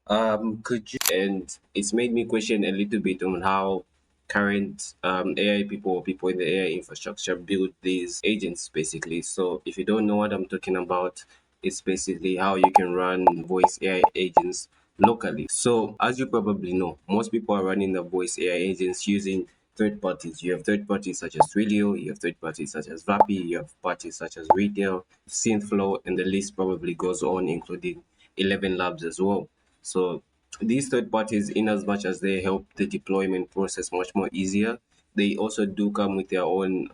Could you, and it's made me question a little bit on how current AI people or people in the AI infrastructure build these agents basically. So if you don't know what I'm talking about, it's basically how you can run voice AI agents locally. So as you probably know, most people are running the voice AI agents using third parties. You have third parties such as Twilio, you have third parties such as Vapi, you have parties such as Retail, Synthflow, and the list probably goes on, including 11 Labs as well. So these third parties, in as much as they help the deployment process much more easier, they also do come with their own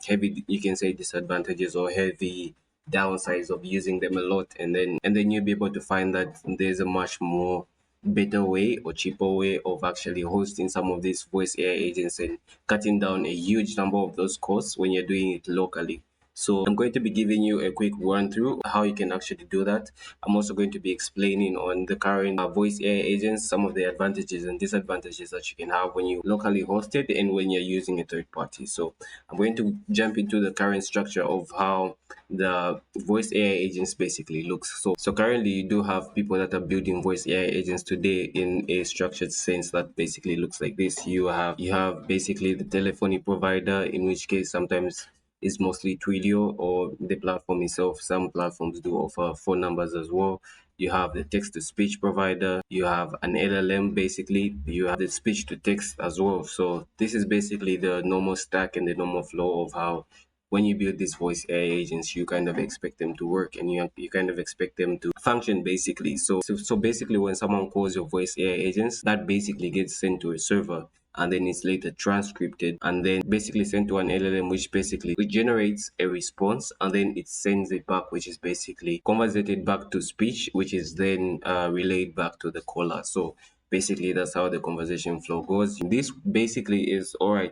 heavy, you can say, disadvantages or heavy downsides of using them a lot. And then you'll be able to find that there's a much more better way or cheaper way of actually hosting some of these voice AI agents and cutting down a huge number of those costs when you're doing it locally. So I'm going to be giving you a quick run through how you can actually do that. I'm also going to be explaining on the current voice AI agents, some of the advantages and disadvantages that you can have when you locally host it and when you're using a third party. So I'm going to jump into the current structure of how the voice AI agents basically looks. So currently you do have people that are building voice AI agents today in a structured sense that basically looks like this. You have basically the telephony provider, in which case sometimes is mostly Twilio or the platform itself. Some platforms do offer phone numbers as well. You have the text to speech provider, you have an LLM basically, you have the speech to text as well. So this is basically the normal stack and the normal flow of how when you build these voice AI agents, you kind of expect them to work and you kind of expect them to function basically. So basically when someone calls your voice AI agents, that basically gets sent to a server and then it's later transcripted and then basically sent to an LLM, which generates a response and then it sends it back, which is basically converted back to speech, which is then relayed back to the caller. So basically that's how the conversation flow goes. This basically is all right.